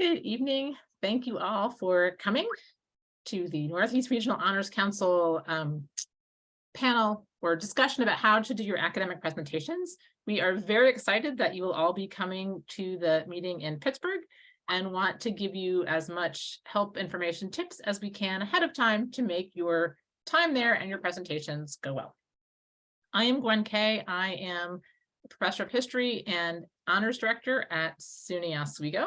Good evening. Thank you all for coming to the Northeast Regional Honors Council panel or discussion about how to do your academic presentations. We are very excited that you will all be coming to the meeting in Pittsburgh and want to give you as much help, information, tips as we can ahead of time to make your time there and your presentations go well. I am Gwen Kay. I am a professor of history and honors director at SUNY Oswego.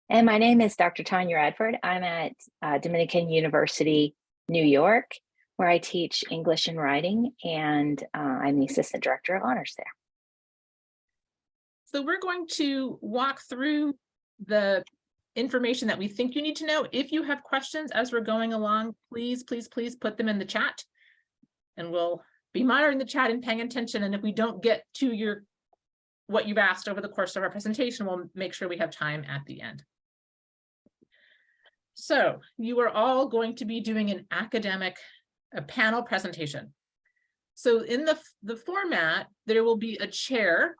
And my name is Dr. Tanya Radford. I'm at Dominican University, New York, where I teach English and writing, and I'm the assistant director of honors there. So we're going to walk through the information that we think you need to know. If you have questions as we're going along, please put them in the chat, and we'll be monitoring the chat and paying attention. And if we don't get to what you've asked over the course of our presentation, we'll make sure we have time at the end. So you are all going to be doing an academic panel presentation. So in the format, there will be a chair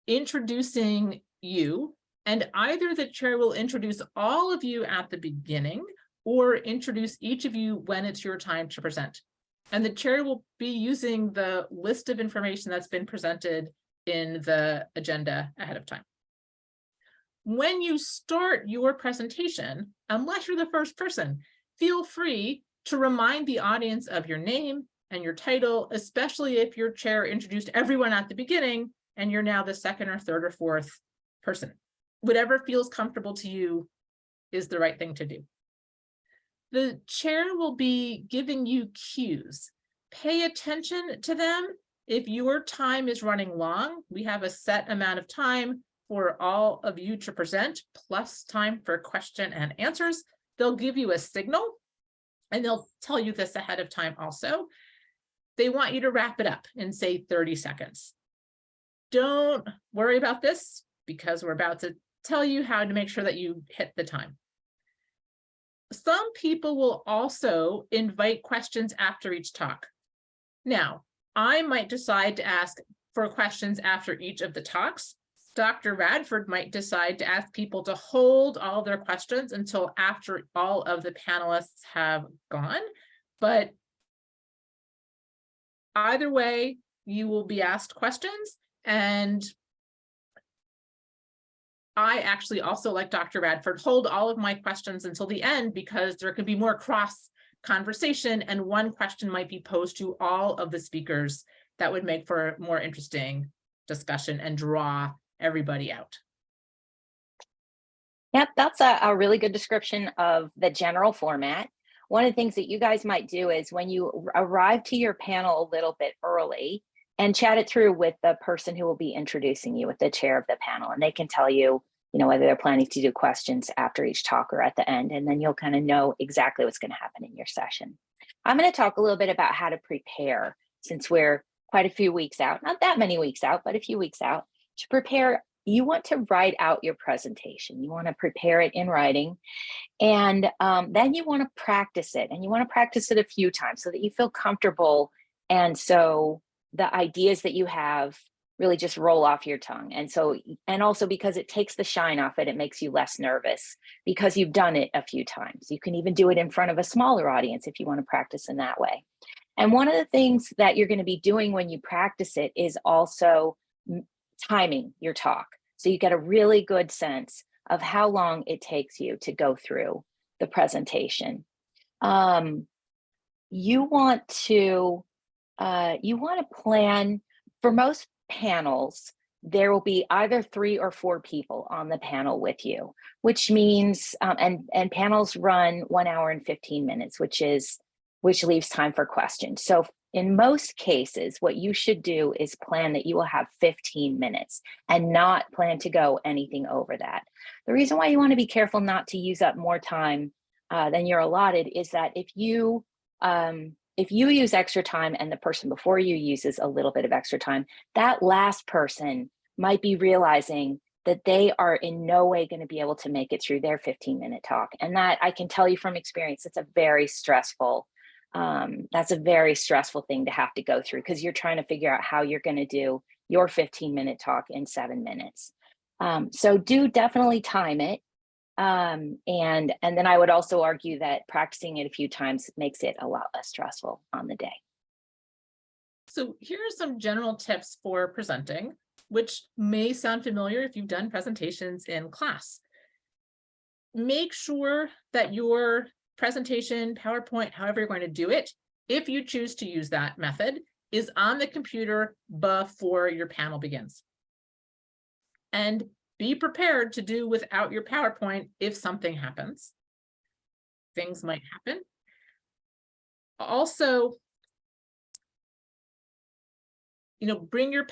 introducing you, and either the chair will introduce all of you at the beginning or introduce each of you when it's your time to present. And the chair will be using the list of information that's been presented in the agenda ahead of time. When you start your presentation, unless you're the first person, feel free to remind the audience of your name and your title, especially if your chair introduced everyone at the beginning and you're now the second or third or fourth person. Whatever feels comfortable to you is the right thing to do. The chair will be giving you cues. Pay attention to them. If your time is running long, we have a set amount of time for all of you to present, plus time for question and answers. They'll give you a signal, and they'll tell you this ahead of time also. They want you to wrap it up in, say, 30 seconds. Don't worry about this, because we're about to tell you how to make sure that you hit the time. Some people will also invite questions after each talk. Now, I might decide to ask for questions after each of the talks. Dr. Radford might decide to ask people to hold all their questions until after all of the panelists have gone. But either way, you will be asked questions. And I actually also, like Dr. Radford, hold all of my questions until the end, because there could be more cross conversation and one question might be posed to all of the speakers that would make for a more interesting discussion and draw everybody out. Yep, that's a really good description of the general format. One of the things that you guys might do is when you arrive to your panel a little bit early and chat it through with the person who will be introducing you, with the chair of the panel, and they can tell you, whether they're planning to do questions after each talk or at the end, and then you'll kind of know exactly what's going to happen in your session. I'm going to talk a little bit about how to prepare, since we're quite a few weeks out, not that many weeks out, but a few weeks out. To prepare, you want to write out your presentation. You want to prepare it in writing, and then you want to practice it, and you want to practice it a few times so that you feel comfortable, and so the ideas that you have really just roll off your tongue. And also because it takes the shine off it, it makes you less nervous because you've done it a few times. You can even do it in front of a smaller audience if you want to practice in that way. And one of the things that you're going to be doing when you practice it is also timing your talk. So you get a really good sense of how long it takes you to go through the presentation. You want to plan. For most panels, there will be either 3 or 4 people on the panel with you, which means, and panels run 1 hour and 15 minutes, which leaves time for questions. So in most cases, what you should do is plan that you will have 15 minutes and not plan to go anything over that. The reason why you want to be careful not to use up more time than you're allotted is that if you use extra time and the person before you uses a little bit of extra time, that last person might be realizing that they are in no way going to be able to make it through their 15-minute talk. And that, I can tell you from experience, it's a very stressful, that's a very stressful thing to have to go through, because you're trying to figure out how you're going to do your 15-minute talk in 7 minutes. So do definitely time it. And then I would also argue that practicing it a few times makes it a lot less stressful on the day. So here are some general tips for presenting, which may sound familiar if you've done presentations in class. Make sure that your presentation, PowerPoint, however you're going to do it, if you choose to use that method, is on the computer before your panel begins. And be prepared to do without your PowerPoint if something happens. Things might happen. Also, bring your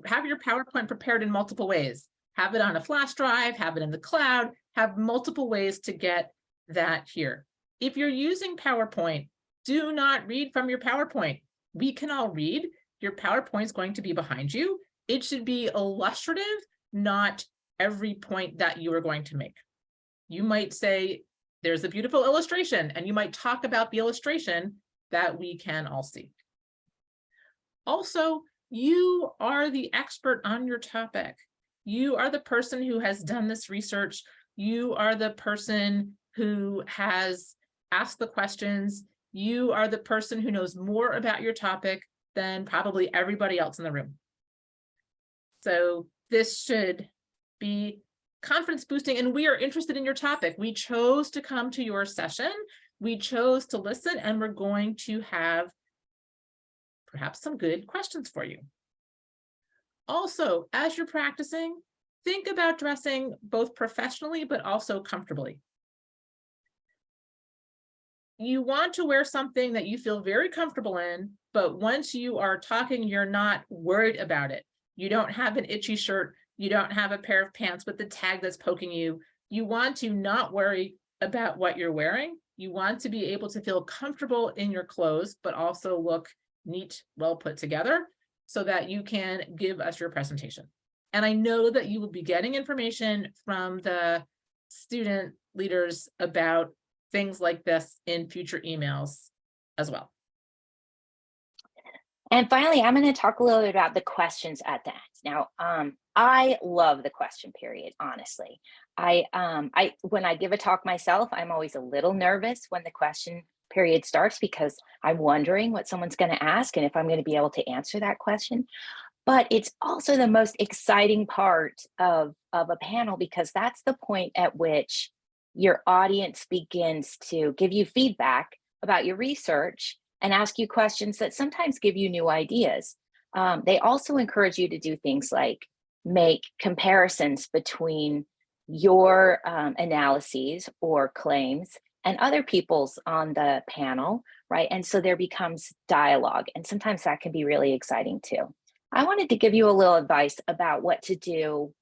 have your PowerPoint prepared in multiple ways. Have it on a flash drive, have it in the cloud, have multiple ways to get that here. If you're using PowerPoint, do not read from your PowerPoint. We can all read. Your PowerPoint's going to be behind you. It should be illustrative, not every point that you are going to make. You might say, there's a beautiful illustration, and you might talk about the illustration that we can all see. Also, you are the expert on your topic. You are the person who has done this research. You are the person who has asked the questions. You are the person who knows more about your topic than probably everybody else in the room. So this should be confidence boosting, and we are interested in your topic. We chose to come to your session. We chose to listen, and we're going to have perhaps some good questions for you. Also, as you're practicing, think about dressing both professionally but also comfortably. You want to wear something that you feel very comfortable in, but once you are talking, you're not worried about it. You don't have an itchy shirt. You don't have a pair of pants with the tag that's poking you. You want to not worry about what you're wearing. You want to be able to feel comfortable in your clothes, but also look neat, well put together so that you can give us your presentation. And I know that you will be getting information from the student leaders about things like this in future emails as well. And finally, I'm going to talk a little bit about the questions at the end. Now, I love the question period, honestly. When I give a talk myself, I'm always a little nervous when the question period starts because I'm wondering what someone's going to ask and if I'm going to be able to answer that question. But it's also the most exciting part of a panel because that's the point at which your audience begins to give you feedback about your research and ask you questions that sometimes give you new ideas. They also encourage you to do things like make comparisons between your analyses or claims and other people's on the panel, right? And so there becomes dialogue, and sometimes that can be really exciting too. I wanted to give you a little advice about what to do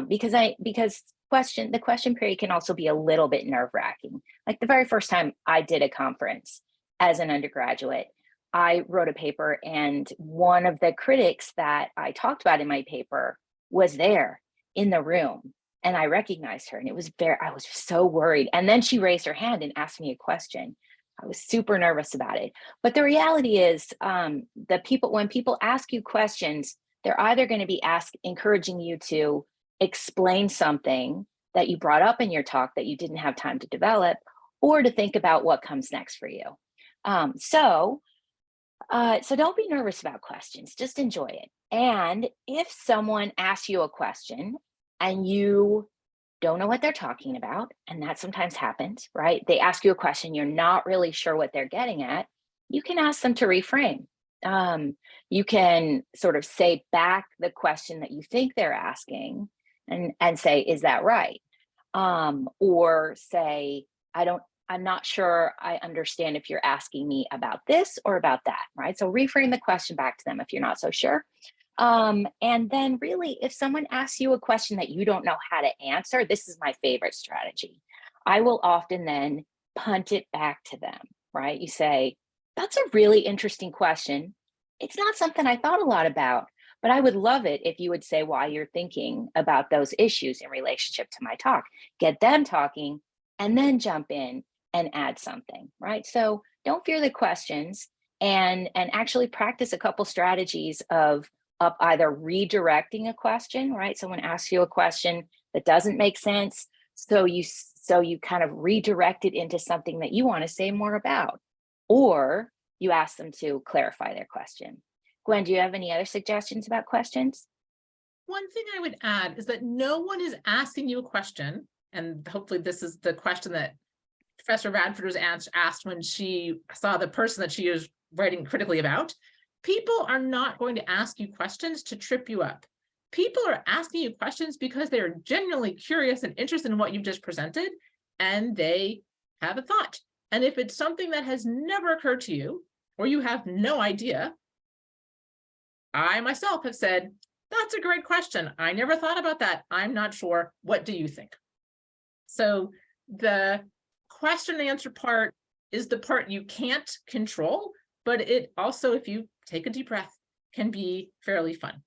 because the question period can also be a little bit nerve-wracking. Like the very first time I did a conference as an undergraduate, I wrote a paper, and one of the critics that I talked about in my paper was there in the room, and I recognized her, and I was so worried. And then she raised her hand and asked me a question. I was super nervous about it. But the reality is when people ask you questions, they're either going to be encouraging you to explain something that you brought up in your talk that you didn't have time to develop, or to think about what comes next for you. So don't be nervous about questions, just enjoy it. And if someone asks you a question and you don't know what they're talking about, and that sometimes happens, right? They ask you a question, you're not really sure what they're getting at, you can ask them to reframe. You can sort of say back the question that you think they're asking and say, is that right? Or say, I'm not sure I understand if you're asking me about this or about that, right? So reframe the question back to them if you're not so sure. And then really, if someone asks you a question that you don't know how to answer, this is my favorite strategy. I will often then punt it back to them, right? You say, that's a really interesting question. It's not something I thought a lot about, but I would love it if you would say why you're thinking about those issues in relationship to my talk. Get them talking and then jump in and add something, right? So don't fear the questions and actually practice a couple strategies of either redirecting a question, right? Someone asks you a question that doesn't make sense. So you kind of redirect it into something that you want to say more about, or you ask them to clarify their question. Gwen, do you have any other suggestions about questions? One thing I would add is that no one is asking you a question, and hopefully this is the question that Professor Radford was asked when she saw the person that she is writing critically about. People are not going to ask you questions to trip you up. People are asking you questions because they're genuinely curious and interested in what you've just presented, and they have a thought. And if it's something that has never occurred to you, or you have no idea, I myself have said, that's a great question. I never thought about that. I'm not sure. What do you think? So the question and answer part is the part you can't control, but it also, if you take a deep breath, can be fairly fun.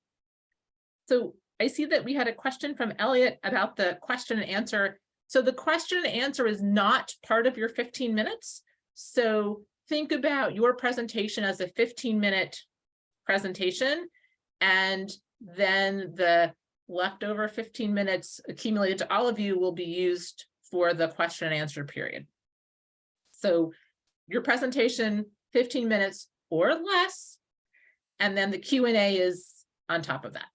So I see that we had a question from Elliot about the question and answer. So the question and answer is not part of your 15 minutes. So think about your presentation as a 15-minute presentation, and then the leftover 15 minutes accumulated to all of you will be used for the question and answer period. So your presentation, 15 minutes or less, and then the Q&A is on top of that.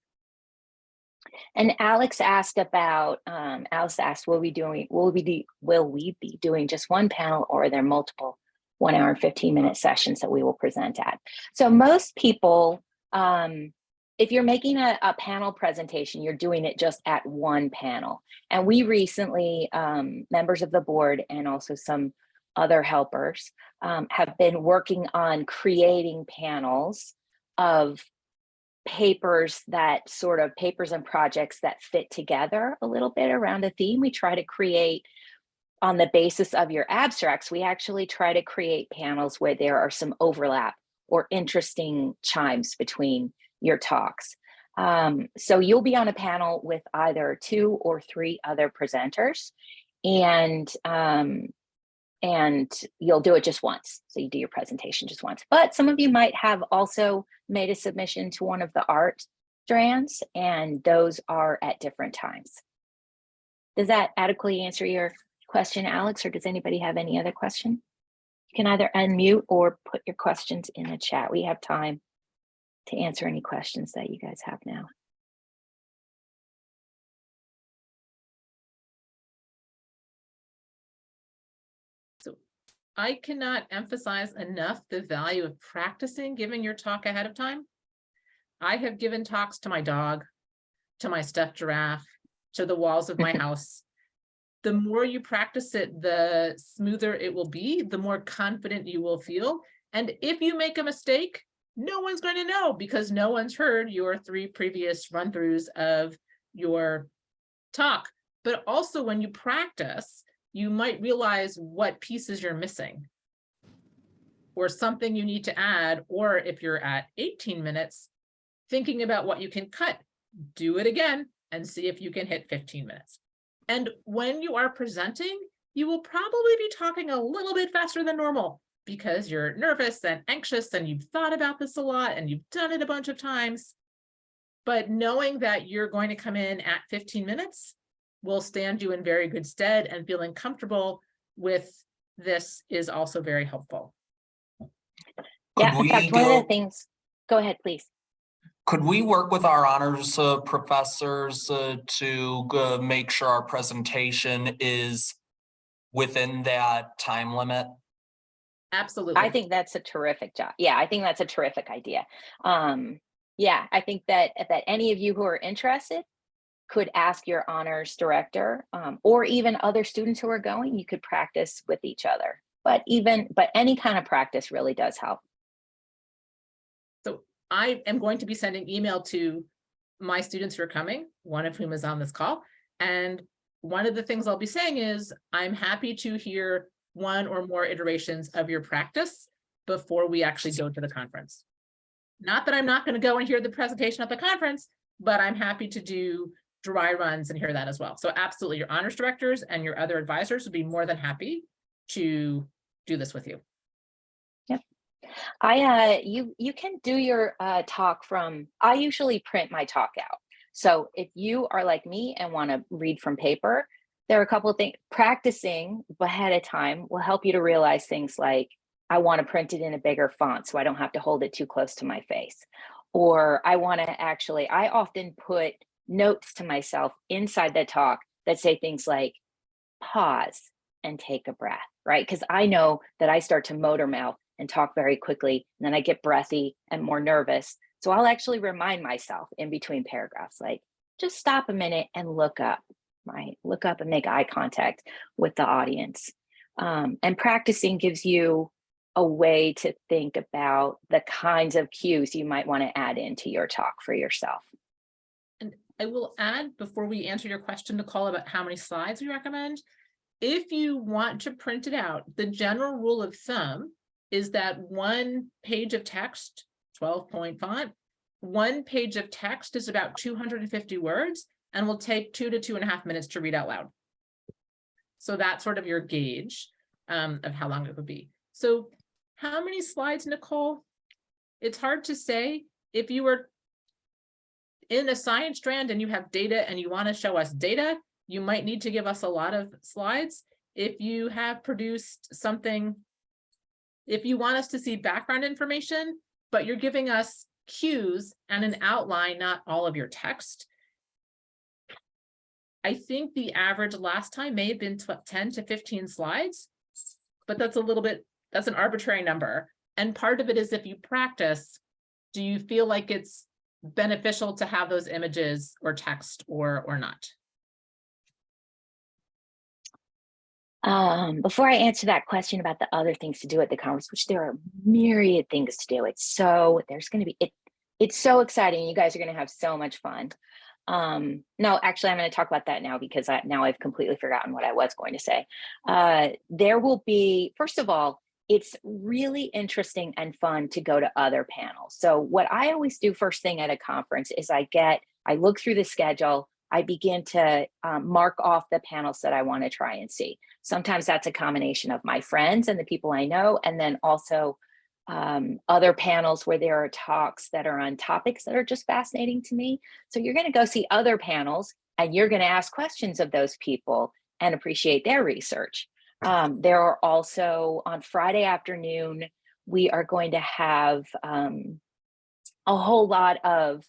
And Alex asked about, Alice asked, will we be doing just one panel, or are there multiple 1 hour and 15-minute sessions that we will present at? So most people, if you're making a panel presentation, you're doing it just at one panel. And we recently, members of the board and also some other helpers, have been working on creating panels of papers and projects that fit together a little bit around a theme. We try to create, on the basis of your abstracts, we actually try to create panels where there are some overlap or interesting chimes between your talks. So you'll be on a panel with either 2 or 3 other presenters, and you'll do it just once. So you do your presentation just once, but some of you might have also made a submission to one of the art strands, and those are at different times. Does that adequately answer your question, Alex, or does anybody have any other question? You can either unmute or put your questions in the chat. We have time to answer any questions that you guys have now. I cannot emphasize enough the value of practicing giving your talk ahead of time. I have given talks to my dog, to my stuffed giraffe, to the walls of my house. The more you practice it, the smoother it will be, the more confident you will feel. And if you make a mistake, no one's going to know, because no one's heard your 3 previous run-throughs of your talk. But also when you practice, you might realize what pieces you're missing or something you need to add. Or if you're at 18 minutes, thinking about what you can cut, do it again and see if you can hit 15 minutes. And when you are presenting, you will probably be talking a little bit faster than normal because you're nervous and anxious and you've thought about this a lot and you've done it a bunch of times. But knowing that you're going to come in at 15 minutes will stand you in very good stead, and feeling comfortable with this is also very helpful. Yeah, in fact, one of the things, go ahead, please. Could we work with our honors professors to make sure our presentation is within that time limit? Absolutely. I think that's a terrific job. Yeah, I think that's a terrific idea. Yeah, I think that any of you who are interested could ask your honors director, or even other students who are going. You could practice with each other, but any kind of practice really does help. So I am going to be sending email to my students who are coming, one of whom is on this call. And one of the things I'll be saying is, I'm happy to hear 1 or more iterations of your practice before we actually go to the conference. Not that I'm not going to go and hear the presentation at the conference, but I'm happy to do dry runs and hear that as well. So absolutely, your honors directors and your other advisors would be more than happy to do this with you. Yep. You can do your talk from, I usually print my talk out. So if you are like me and want to read from paper, there are a couple of things. Practicing ahead of time will help you to realize things like, I want to print it in a bigger font so I don't have to hold it too close to my face. Or I want to actually, I often put notes to myself inside the talk that say things like, pause and take a breath, right? Because I know that I start to motor mouth and talk very quickly, and then I get breathy and more nervous. So I'll actually remind myself in between paragraphs, like, just stop a minute and look up, right? Look up and make eye contact with the audience. And practicing gives you a way to think about the kinds of cues you might want to add into your talk for yourself. And I will add, before we answer your question, Nicole, about how many slides we recommend, if you want to print it out, the general rule of thumb is that 1 page of text, 12-point font, 1 page of text is about 250 words and will take 2 to 2.5 minutes to read out loud. So that's sort of your gauge of how long it would be. So how many slides, Nicole? It's hard to say. If you were in a science strand and you have data and you want to show us data, you might need to give us a lot of slides. If you have produced something, if you want us to see background information, but you're giving us cues and an outline, not all of your text, I think the average last time may have been 10 to 15 slides, but that's a little bit, that's an arbitrary number. And part of it is, if you practice, do you feel like it's beneficial to have those images or text or not? Before I answer that question about the other things to do at the conference, which there are myriad things to do, it's so so exciting. You guys are going to have so much fun. No, actually, I'm going to talk about that now, because now I've completely forgotten what I was going to say. There will be, first of all, it's really interesting and fun to go to other panels. So what I always do first thing at a conference is I look through the schedule, I begin to mark off the panels that I want to try and see. Sometimes that's a combination of my friends and the people I know, and then also other panels where there are talks that are on topics that are just fascinating to me. So you're going to go see other panels and you're going to ask questions of those people and appreciate their research. There are also, on Friday afternoon, we are going to have a whole lot of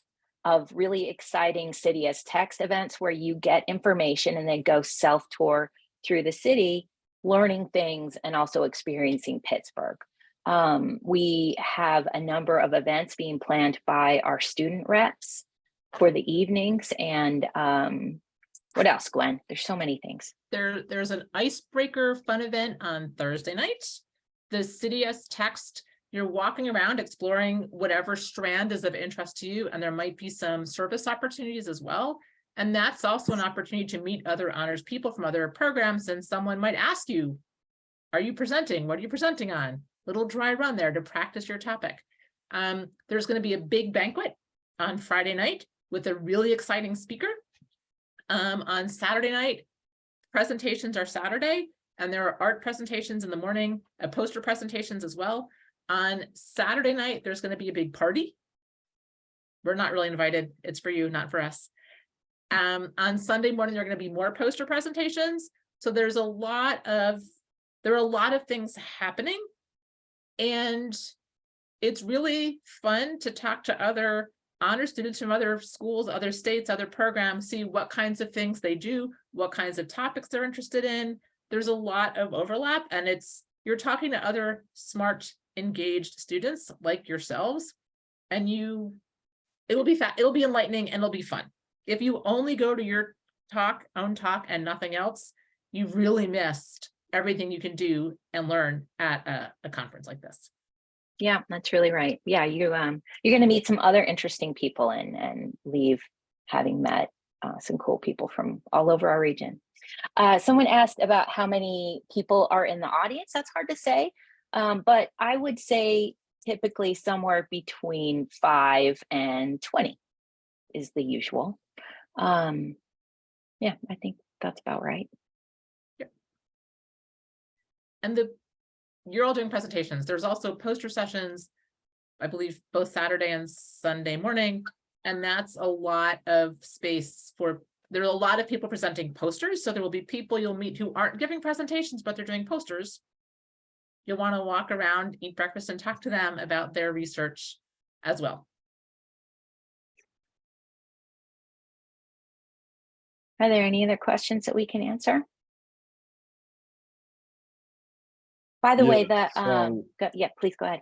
really exciting City as Text events where you get information and then go self-tour through the city, learning things and also experiencing Pittsburgh. We have a number of events being planned by our student reps for the evenings. And what else, Gwen? There's so many things. There's an icebreaker fun event on Thursday night. The City as Text, you're walking around exploring whatever strand is of interest to you, and there might be some service opportunities as well. And that's also an opportunity to meet other honors people from other programs, and someone might ask you, are you presenting? What are you presenting on? Little dry run there to practice your topic. There's going to be a big banquet on Friday night with a really exciting speaker. On Saturday night, presentations are Saturday, and there are art presentations in the morning, poster presentations as well. On Saturday night, there's going to be a big party. We're not really invited. It's for you, not for us. On Sunday morning, there are going to be more poster presentations. So there are a lot of things happening. And it's really fun to talk to other honor students from other schools, other states, other programs, see what kinds of things they do, what kinds of topics they're interested in. There's a lot of overlap, and you're talking to other smart, engaged students like yourselves, and it'll be enlightening and it'll be fun. If you only go to your own talk and nothing else, you've really missed everything you can do and learn at a conference like this. Yeah, that's really right. Yeah, you're going to meet some other interesting people and leave having met some cool people from all over our region. Someone asked about how many people are in the audience. That's hard to say, but I would say typically somewhere between 5 and 20 is the usual. Yeah, I think that's about right. Yeah. And you're all doing presentations. There's also poster sessions, I believe both Saturday and Sunday morning. And that's a lot of space for there are a lot of people presenting posters, so there will be people you'll meet who aren't giving presentations, but they're doing posters. You'll want to walk around, eat breakfast, and talk to them about their research as well. Are there any other questions that we can answer? By the way, Yeah, yeah, please go ahead.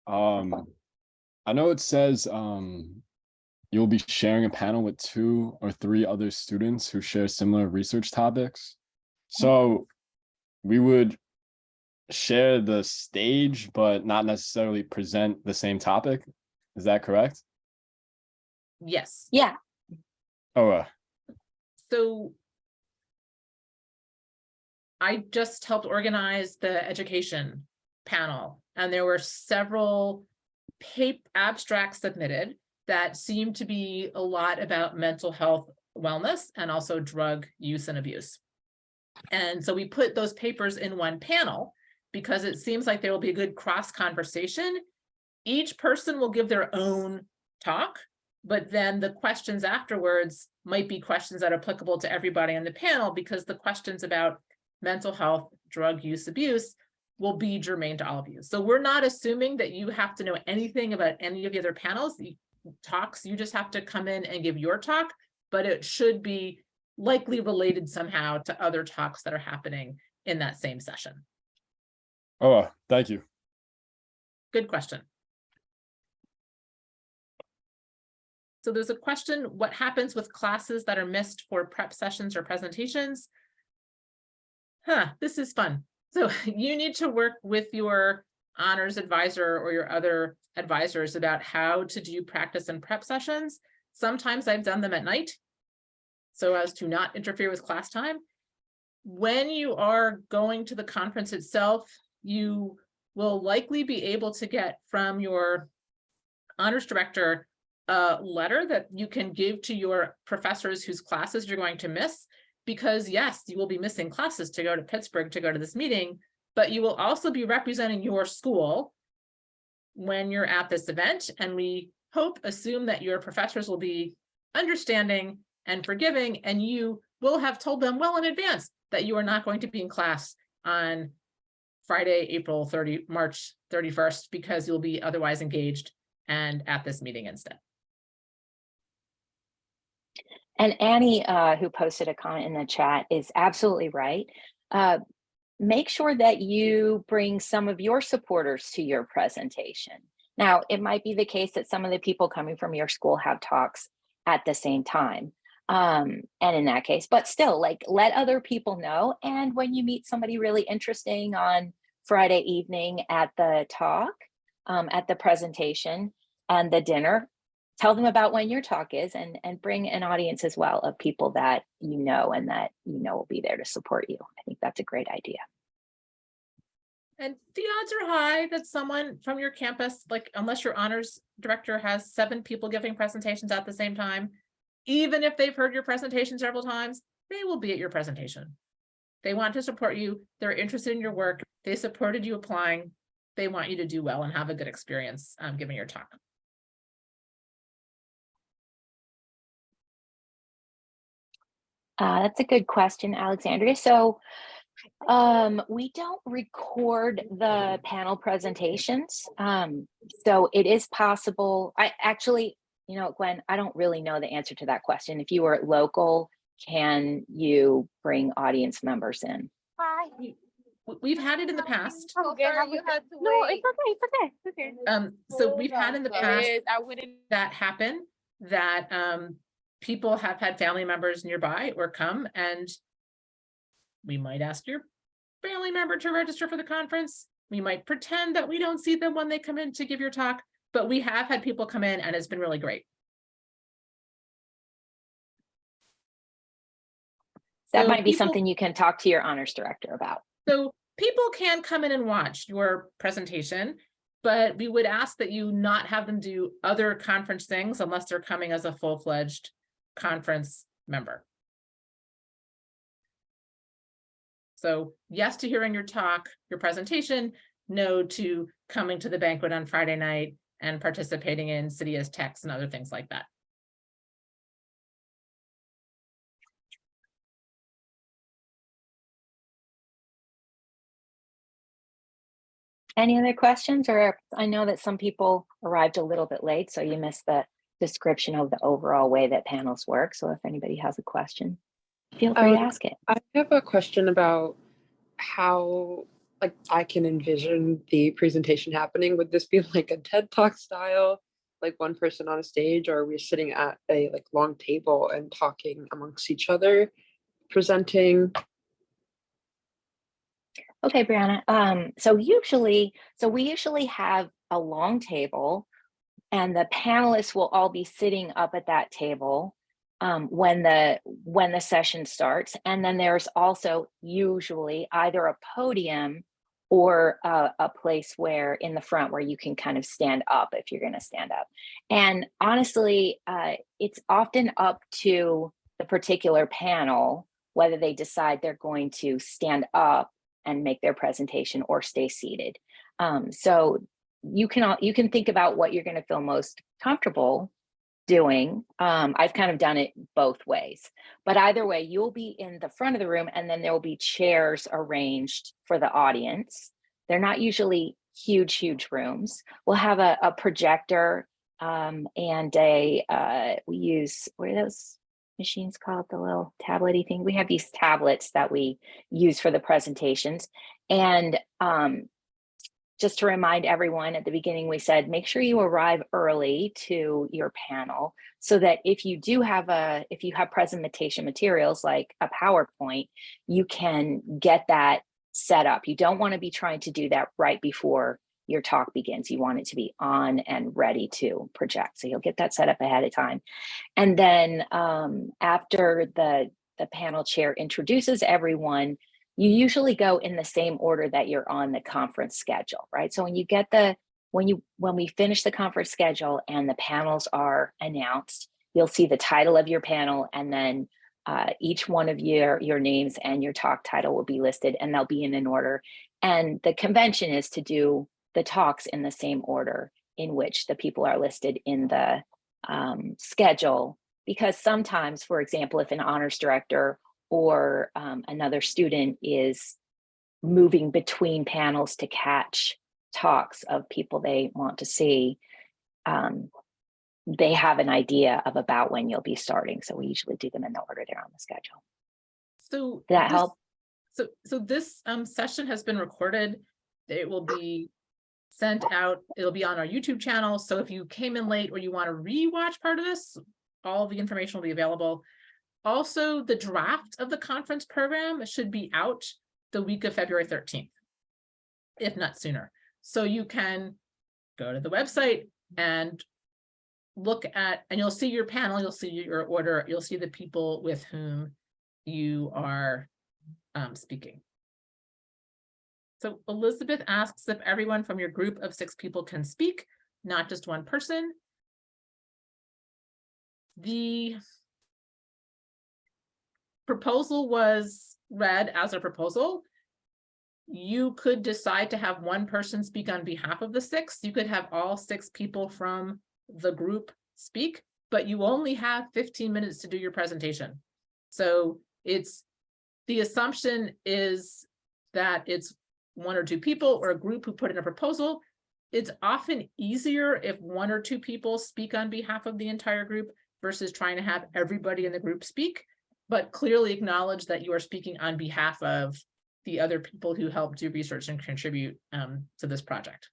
I know it says you'll be sharing a panel with 2 or 3 other students who share similar research topics. So we would share the stage, but not necessarily present the same topic. Is that correct? Yes. Yeah, Oh, So I just helped organize the education panel, and there were several abstracts submitted that seemed to be a lot about mental health, wellness, and also drug use and abuse. And so we put those papers in one panel because it seems like there will be a good cross conversation. Each person will give their own talk, but then the questions afterwards might be questions that are applicable to everybody on the panel, because the questions about mental health, drug use, abuse will be germane to all of you. So we're not assuming that you have to know anything about any of the other panels, the talks. You just have to come in and give your talk, but it should be likely related somehow to other talks that are happening in that same session. thank you. Good question. So there's a question, what happens with classes that are missed for prep sessions or presentations? This is fun. So you need to work with your honors advisor or your other advisors about how to do practice and prep sessions. Sometimes I've done them at night so as to not interfere with class time. When you are going to the conference itself, you will likely be able to get from your honors director a letter that you can give to your professors whose classes you're going to miss, because yes, you will be missing classes to go to Pittsburgh to go to this meeting, but you will also be representing your school when you're at this event. And we assume that your professors will be understanding and forgiving, and you will have told them well in advance that you are not going to be in class on Friday, March 31st, because you'll be otherwise engaged and at this meeting instead. and Annie, who posted a comment in the chat, is absolutely right. Make sure that you bring some of your supporters to your presentation. Now, it might be the case that some of the people coming from your school have talks at the same time. And in that case, but still, like, let other people know. And when you meet somebody really interesting on Friday evening at the talk, at the presentation and the dinner, tell them about when your talk is, and bring an audience as well of people that you know and that you know will be there to support you. I think that's a great idea. And the odds are high that someone from your campus, like, unless your honors director has 7 people giving presentations at the same time, even if they've heard your presentation several times, they will be at your presentation. They want to support you. They're interested in your work. They supported you applying. They want you to do well and have a good experience giving your talk. That's a good question, Alexandria. So we don't record the panel presentations. So it is possible. I actually, you know, Gwen, I don't really know the answer to that question. If you were local, can you bring audience members in? We've had it in the past. No, it's okay. So we've had in the past that happen, that people have had family members nearby or come, and we might ask your family member to register for the conference. We might pretend that we don't see them when they come in to give your talk, but we have had people come in and it's been really great. That So might be people- something you can talk to your honors director about. So people can come in and watch your presentation, but we would ask that you not have them do other conference things unless they're coming as a full-fledged conference member. So yes to hearing your talk, your presentation, no to coming to the banquet on Friday night and participating in Cydia's texts and other things like that. Any other questions? Or I know that some people arrived a little bit late, so you missed the description of the overall way that panels work. So if anybody has a question, feel free to ask it. I have a question about how like I can envision the presentation happening. Would this be like a TED Talk style, like one person on a stage, or are we sitting at a like long table and talking amongst each other, presenting? Okay, Brianna. So we usually have a long table, and the panelists will all be sitting up at that table when the session starts. And then there's also usually either a podium or a place where in the front where you can kind of stand up if you're going to stand up. And honestly, it's often up to the particular panel whether they decide they're going to stand up and make their presentation or stay seated. So you can think about what you're going to feel most comfortable doing. I've kind of done it both ways, but either way, you'll be in the front of the room, and then there will be chairs arranged for the audience. They're not usually huge rooms. We'll have a projector and we use, what are those machines called? The little tablet-y thing. We have these tablets that we use for the presentations. And just to remind everyone, at the beginning, we said, make sure you arrive early to your panel so that if you have presentation materials like a PowerPoint, you can get that set up. You don't want to be trying to do that right before your talk begins. You want it to be on and ready to project. So you'll get that set up ahead of time. And then after the panel chair introduces everyone, you usually go in the same order that you're on the conference schedule, right? So when we finish the conference schedule and the panels are announced, you'll see the title of your panel, and then each one of your names and your talk title will be listed, and they'll be in an order. And the convention is to do the talks in the same order in which the people are listed in the schedule, because sometimes, for example, if an honors director or another student is moving between panels to catch talks of people they want to see, they have an idea of about when you'll be starting. So we usually do them in the order they're on the schedule. So Did that help? So this session has been recorded. It will be sent out. It'll be on our YouTube channel. So if you came in late or you want to re-watch part of this, all the information will be available. Also, the draft of the conference program should be out the week of February 13th, if not sooner. So you can go to the website and look at, and you'll see your panel, you'll see your order, you'll see the people with whom you are speaking. So Elizabeth asks if everyone from your group of 6 people can speak, not just one person. The proposal was read as a proposal. You could decide to have one person speak on behalf of the 6. You could have all 6 people from the group speak, but you only have 15 minutes to do your presentation. So the assumption is that it's 1 or 2 people or a group who put in a proposal. It's often easier if 1 or 2 people speak on behalf of the entire group versus trying to have everybody in the group speak, but clearly acknowledge that you are speaking on behalf of the other people who helped do research and contribute to this project.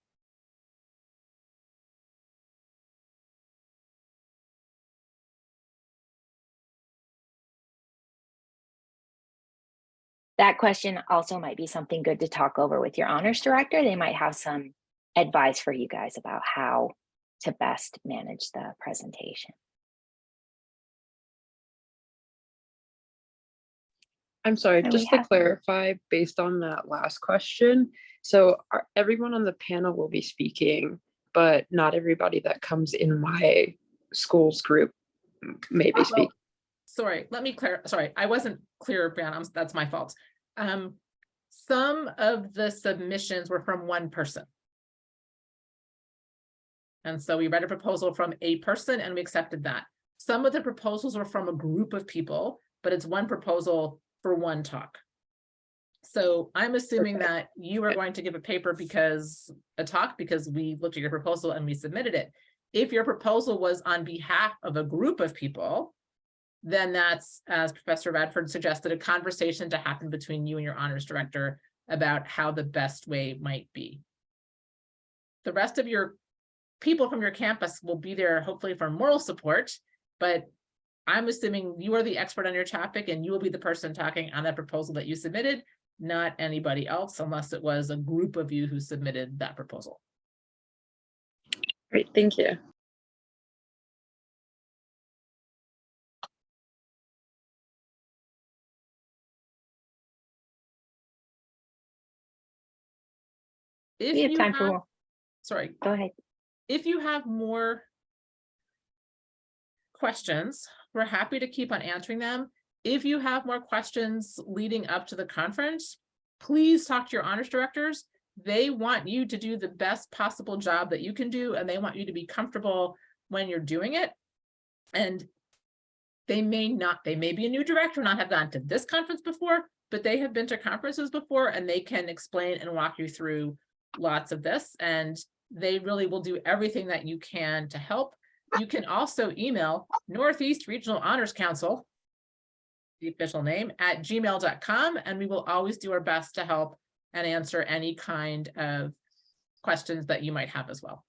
That question also might be something good to talk over with your honors director. They might have some advice for you guys about how to best manage the presentation. I'm sorry, So just to clarify, based on that last question, so everyone on the panel will be speaking, but not everybody that comes in my school's group may be speaking. Sorry, let me sorry, I wasn't clear, Brianna, that's my fault. Some of the submissions were from one person. And so we read a proposal from a person and we accepted that. Some of the proposals were from a group of people, but it's one proposal for one talk. So I'm assuming Okay. that you are going to give a paper because we looked at your proposal and we submitted it. If your proposal was on behalf of a group of people, then that's, as Professor Radford suggested, a conversation to happen between you and your honors director about how the best way might be. The rest of your people from your campus will be there hopefully for moral support, but I'm assuming you are the expert on your topic and you will be the person talking on that proposal that you submitted, not anybody else, unless it was a group of you who submitted that proposal. Great, thank you. If We have you time for have- more. Sorry, Go ahead. if you have more questions, we're happy to keep on answering them. If you have more questions leading up to the conference, please talk to your honors directors. They want you to do the best possible job that you can do, and they want you to be comfortable when you're doing it. And they may be a new director, not have gone to this conference before, but they have been to conferences before and they can explain and walk you through lots of this. And they really will do everything that you can to help. You can also email Northeast Regional Honors Council, the official name, at gmail.com, and we will always do our best to help and answer any kind of questions that you might have as well.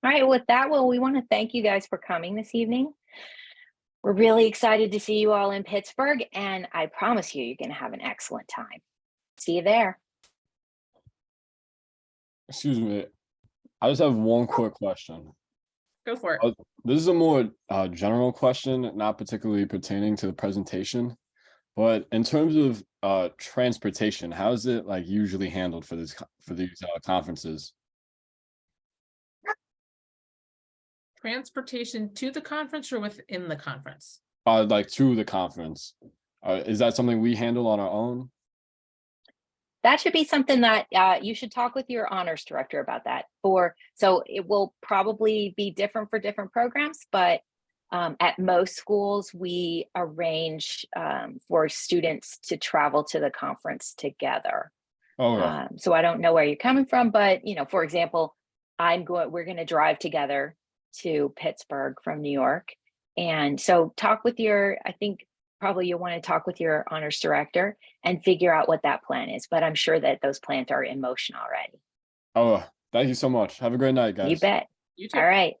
All right, with that, well, we want to thank you guys for coming this evening. We're really excited to see you all in Pittsburgh, and I promise you, you're going to have an excellent time. See you there. Excuse me. I just have one quick question. Go for it. This is a more general question, not particularly pertaining to the presentation. But in terms of transportation, how is it like usually handled for these conferences? Transportation to the conference or within the conference? Like to the conference. Is that something we handle on our own? That should be something that you should talk with your honors director about that. So it will probably be different for different programs, but at most schools, we arrange for students to travel to the conference together. Oh, So I don't know where you're coming from, but for example, we're going to drive together to Pittsburgh from New York. And so I think probably you'll want to talk with your honors director and figure out what that plan is. But I'm sure that those plans are in motion already. oh, thank you so much. Have a great night, guys. You bet. You too. All right.